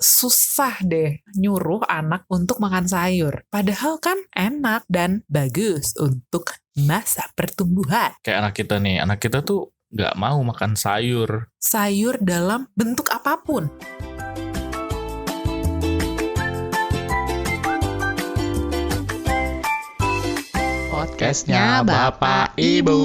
susah deh nyuruh anak untuk makan sayur. Padahal kan enak dan bagus untuk masa pertumbuhan. Kayak anak kita tuh nggak mau makan sayur. Sayur dalam bentuk apapun. Podcastnya Bapak Ibu.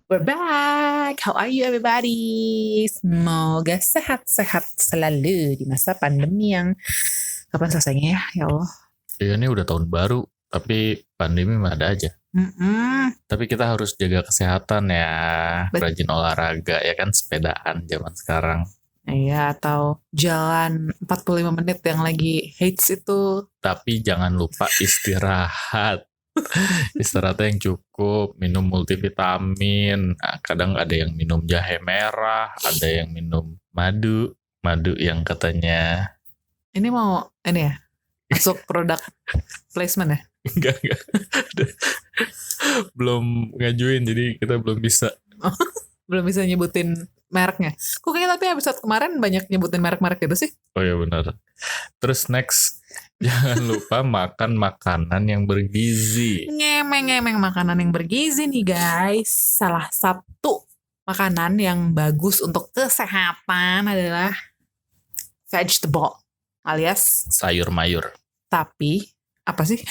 We're back. How are you everybody? Semoga sehat-sehat selalu di masa pandemi yang kapan selesainya ya Allah. Ya ini udah tahun baru, tapi pandemi mah ada aja. Tapi kita harus jaga kesehatan ya, rajin olahraga ya kan, sepedaan zaman sekarang. Iya, atau jalan 45 menit yang lagi hits itu. Tapi jangan lupa istirahat. Istirahatnya yang cukup, minum multivitamin. Nah, kadang ada yang minum jahe merah, ada yang minum madu yang katanya. Ini mau ini ya, masuk produk placement ya? Enggak. Belum ngajuin, jadi kita belum bisa. Belum bisa nyebutin mereknya. Kok kayaknya tapi episode kemarin banyak nyebutin merek-merek gitu sih? Oh iya benar. Terus next, jangan lupa makan makanan yang bergizi. Ngemeng makanan yang bergizi nih guys. Salah satu makanan yang bagus untuk kesehatan adalah vegetable alias sayur mayur. Tapi apa sih?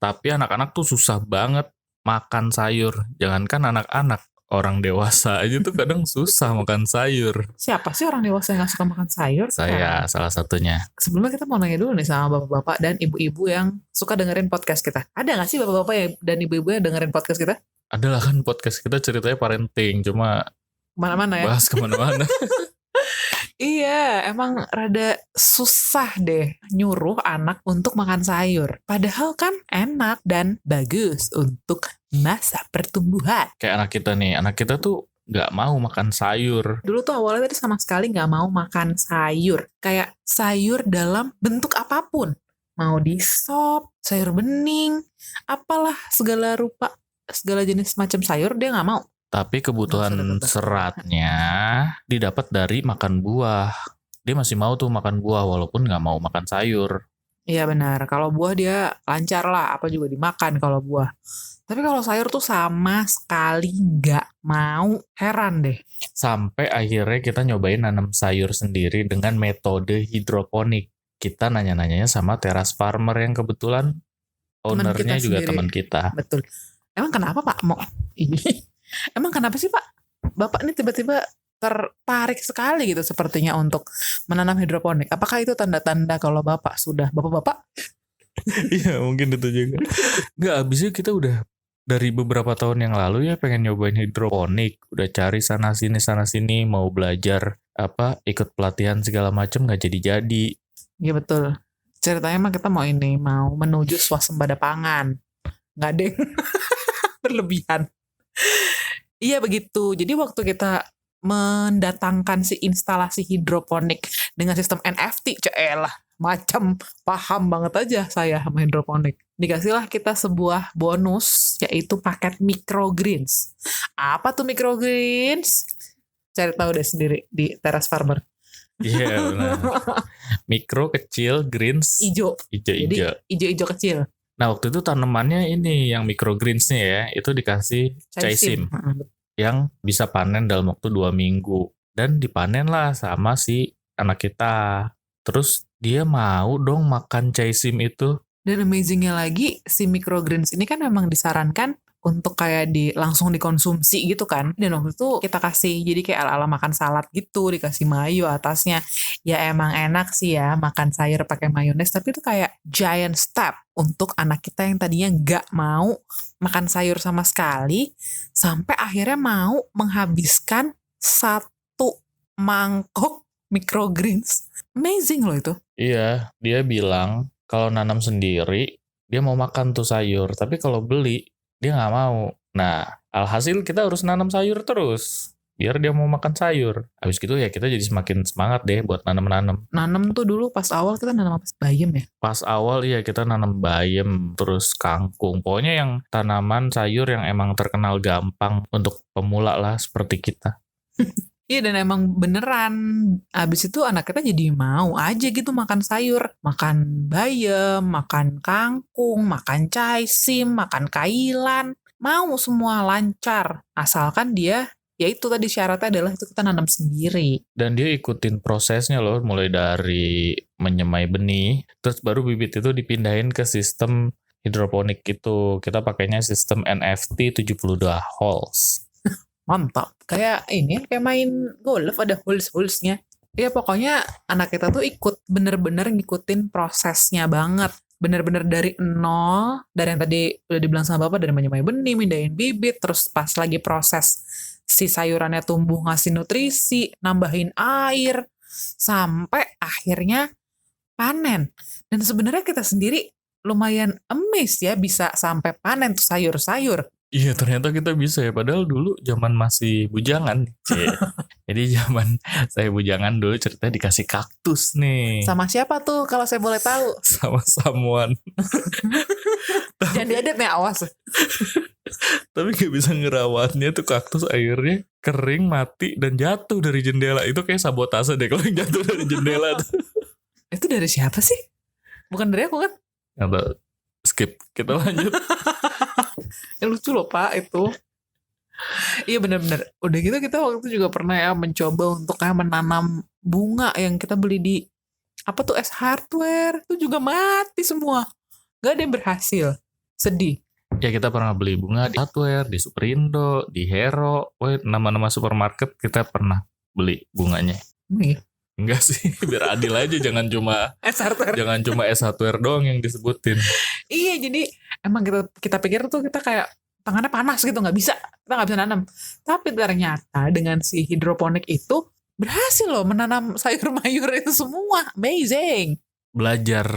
Tapi anak-anak tuh susah banget makan sayur. Jangankan anak-anak, orang dewasa aja tuh kadang susah makan sayur. Siapa sih orang dewasa yang gak suka makan sayur? Saya salah satunya. Sebelumnya kita mau nanya dulu nih sama bapak-bapak dan ibu-ibu yang suka dengerin podcast kita. Ada gak sih bapak-bapak dan ibu-ibu yang dengerin podcast kita? Adalah kan podcast kita ceritanya parenting, cuma kemana-mana ya? Bahas kemana-mana. Iya, emang rada susah deh nyuruh anak untuk makan sayur. Padahal kan enak dan bagus untuk masa pertumbuhan. Kayak anak kita tuh nggak mau makan sayur. Dulu tuh awalnya tadi sama sekali nggak mau makan sayur. Kayak sayur dalam bentuk apapun. Mau di sop, sayur bening, apalah segala rupa, segala jenis macam sayur dia nggak mau. Tapi kebutuhan seratnya didapat dari makan buah. Dia masih mau tuh makan buah walaupun nggak mau makan sayur. Iya benar, kalau buah dia lancar lah, apa juga dimakan kalau buah. Tapi kalau sayur tuh sama sekali nggak mau, heran deh. Sampai akhirnya kita nyobain nanam sayur sendiri dengan metode hidroponik. Kita nanya-nanyanya sama teras farmer yang kebetulan ownernya juga teman kita. Betul. Emang kenapa Pak mau ini? Emang kenapa sih Pak? Bapak ini tiba-tiba tertarik sekali gitu sepertinya untuk menanam hidroponik. Apakah itu tanda-tanda kalau Bapak sudah Bapak-bapak? Iya mungkin itu juga. Nggak, abisnya kita udah dari beberapa tahun yang lalu ya pengen nyobain hidroponik. Udah cari sana-sini mau belajar ikut pelatihan segala macam nggak jadi-jadi. Iya betul. Ceritanya mah kita mau menuju swasembada pangan. Nggak deng. Berlebihan. Iya begitu. Jadi waktu kita mendatangkan si instalasi hidroponik dengan sistem NFT, celah macam paham banget aja saya sama hidroponik. Dikasihlah kita sebuah bonus yaitu paket microgreens. Apa tuh microgreens? Cari tahu deh sendiri di Teras Farmer. Iya benar. Mikro kecil, greens ijo. Jadi ijo kecil. Nah waktu itu tanamannya ini yang microgreens-nya ya, itu dikasih chaisim yang bisa panen dalam waktu 2 minggu. Dan dipanen lah sama si anak kita. Terus dia mau dong makan chaisim itu. Dan amazingnya lagi, si microgreens ini kan memang disarankan untuk kayak langsung dikonsumsi gitu kan. Dan waktu itu kita kasih jadi kayak ala-ala makan salad gitu, dikasih mayo atasnya. Ya emang enak sih ya makan sayur pakai mayones, tapi itu kayak giant step untuk anak kita yang tadinya nggak mau makan sayur sama sekali, sampai akhirnya mau menghabiskan 1 mangkok microgreens. Amazing loh itu. Iya, dia bilang kalau nanam sendiri dia mau makan tuh sayur, tapi kalau beli dia nggak mau. Nah, alhasil kita harus nanam sayur terus biar dia mau makan sayur. Habis gitu ya kita jadi semakin semangat deh buat nanam-nanam. Nanam tuh dulu pas awal kita nanam apa? Bayam ya? Pas awal ya kita nanam bayam, terus kangkung. Pokoknya yang tanaman sayur yang emang terkenal gampang untuk pemula lah seperti kita. Iya, dan emang beneran abis itu anak kita jadi mau aja gitu makan sayur, makan bayam, makan kangkung, makan caisim, makan kailan, mau semua lancar asalkan dia, ya itu tadi syaratnya adalah itu kita nanam sendiri. Dan dia ikutin prosesnya loh, mulai dari menyemai benih, terus baru bibit itu dipindahin ke sistem hidroponik gitu. Kita pakainya sistem NFT 72 holes. Mantap. Kayak ini, kayak main golf ada holes-holesnya. Ya pokoknya anak kita tuh ikut bener-bener ngikutin prosesnya banget. Bener-bener dari nol, dari yang tadi udah dibilang sama Bapak, dari menyemai benih, mindahin bibit, terus pas lagi proses si sayurannya tumbuh ngasih nutrisi, nambahin air, sampai akhirnya panen. Dan sebenarnya kita sendiri lumayan amazed ya bisa sampai panen tuh sayur-sayur. Iya, ternyata kita bisa ya. Padahal dulu zaman masih bujangan. Jadi zaman saya bujangan dulu ceritanya dikasih kaktus nih. Sama siapa tuh kalau saya boleh tahu? Sama someone. Jangan diedit nih, awas. Tapi gak bisa ngerawatnya tuh kaktus, akhirnya kering, mati, dan jatuh dari jendela. Itu kayak sabotase deh kalau yang jatuh dari jendela tuh. Itu dari siapa sih? Bukan dari aku kan? Atau skip, kita lanjut. Lucu loh Pak itu. Iya benar-benar. Udah gitu kita waktu itu juga pernah ya mencoba untuk kayak menanam bunga yang kita beli di apa tuh S-Hardware. Itu juga mati semua. Gak ada yang berhasil. Sedih. Ya kita pernah beli bunga di Hardware, di Superindo, di Hero. Wah, nama-nama supermarket kita pernah beli bunganya. Iya. Enggak sih, biar adil aja, jangan cuma S-Hardware. jangan cuma S-Hardware doang yang disebutin. Iya, jadi emang kita pikir tuh kita kayak tangannya panas gitu, kita nggak bisa nanam. Tapi ternyata dengan si hidroponik itu berhasil loh menanam sayur mayur itu semua. Amazing. Belajar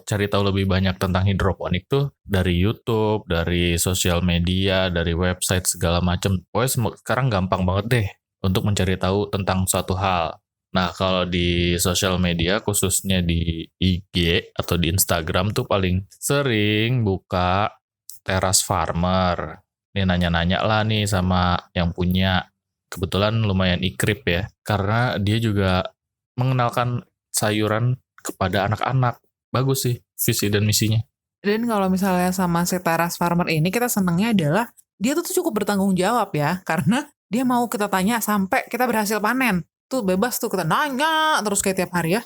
cari tahu lebih banyak tentang hidroponik tuh dari YouTube, dari sosial media, dari website segala macam. Pokoknya sekarang gampang banget deh untuk mencari tahu tentang suatu hal. Nah, kalau di sosial media, khususnya di IG atau di Instagram tuh paling sering buka Teras Farmer. Nih nanya-nanya lah nih sama yang punya. Kebetulan lumayan ikrip ya. Karena dia juga mengenalkan sayuran kepada anak-anak. Bagus sih visi dan misinya. Dan kalau misalnya sama si Teras Farmer ini, kita senengnya adalah dia tuh cukup bertanggung jawab ya. Karena dia mau kita tanya sampai kita berhasil panen. Tuh bebas tuh kita nanya terus kayak tiap hari ya.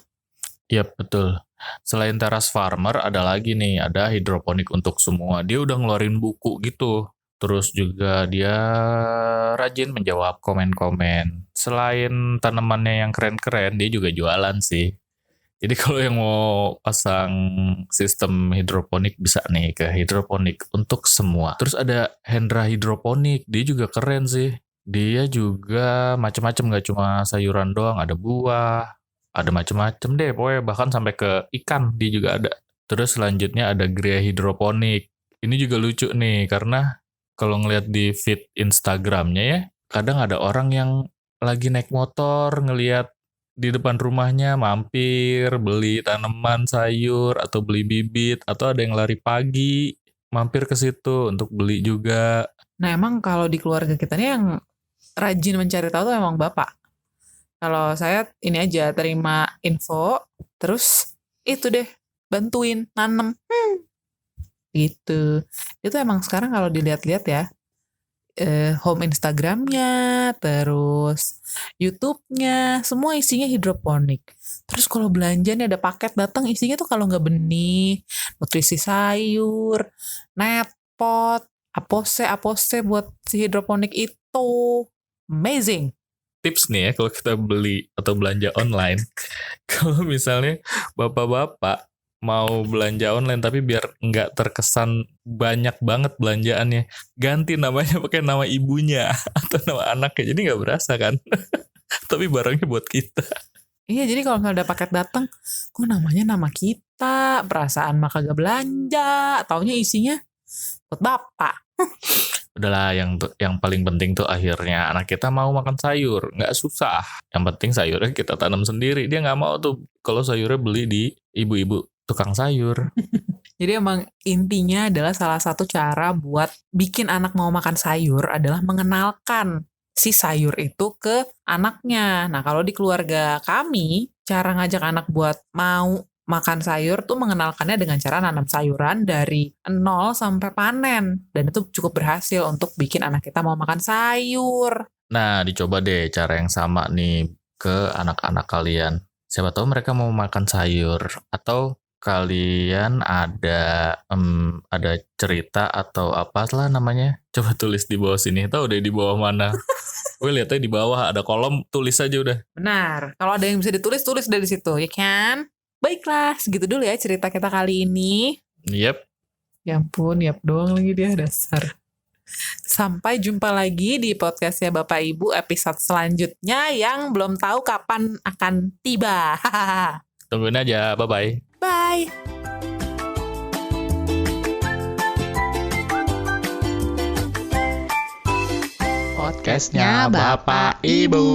Iya betul. Selain Teras Farmer ada lagi nih, ada hidroponik untuk semua. Dia udah ngeluarin buku gitu. Terus juga dia rajin menjawab komen-komen. Selain tanamannya yang keren-keren, dia juga jualan sih. Jadi kalau yang mau pasang sistem hidroponik bisa nih ke hidroponik untuk semua. Terus ada Hendra Hidroponik, dia juga keren sih. Dia juga macam-macam, gak cuma sayuran doang, ada buah, ada macam-macam deh, pokoknya bahkan sampai ke ikan dia juga ada. Terus selanjutnya ada Gria Hidroponik. Ini juga lucu nih, karena kalau ngeliat di feed Instagramnya ya, kadang ada orang yang lagi naik motor, ngeliat di depan rumahnya, mampir, beli tanaman sayur, atau beli bibit, atau ada yang lari pagi, mampir ke situ untuk beli juga. Nah emang kalau di keluarga kita nih yang rajin mencari tahu tuh emang bapak. Kalau saya ini aja terima info, terus itu deh bantuin nanem. Gitu. Itu emang sekarang kalau dilihat-lihat ya, home Instagramnya, terus YouTube-nya, semua isinya hidroponik. Terus kalau belanja nih ada paket datang isinya tuh kalau nggak benih, nutrisi sayur, netpot, apose buat si hidroponik itu. Amazing. Tips nih ya kalau kita beli atau belanja online. Kalau misalnya bapak-bapak mau belanja online tapi biar nggak terkesan banyak banget belanjaannya, ganti namanya pakai nama ibunya atau nama anaknya, jadi nggak berasa kan. Tapi barangnya buat kita. Iya, jadi kalau misalnya ada paket datang, kok namanya nama kita, perasaan mah kagak belanja, taunya isinya buat bapak. Udahlah, yang paling penting tuh akhirnya anak kita mau makan sayur, nggak susah. Yang penting sayurnya kita tanam sendiri. Dia nggak mau tuh kalau sayurnya beli di ibu-ibu tukang sayur. Jadi emang intinya adalah salah satu cara buat bikin anak mau makan sayur adalah mengenalkan si sayur itu ke anaknya. Nah, kalau di keluarga kami, cara ngajak anak buat mau makan sayur tuh mengenalkannya dengan cara nanam sayuran dari nol sampai panen. Dan itu cukup berhasil untuk bikin anak kita mau makan sayur. Nah, dicoba deh cara yang sama nih ke anak-anak kalian. Siapa tahu mereka mau makan sayur. Atau kalian ada cerita atau apalah namanya. Coba tulis di bawah sini. Tahu deh di bawah mana. Gue lihatnya di bawah ada kolom, tulis aja udah. Benar. Kalau ada yang bisa ditulis, tulis dari situ, ya kan? Baiklah, segitu dulu ya cerita kita kali ini. Yep. Ya ampun, yap doang lagi dia, dasar. Sampai jumpa lagi di podcastnya Bapak Ibu episode selanjutnya yang belum tahu kapan akan tiba. Tungguin aja, bye-bye. Bye. Podcastnya Bapak Ibu.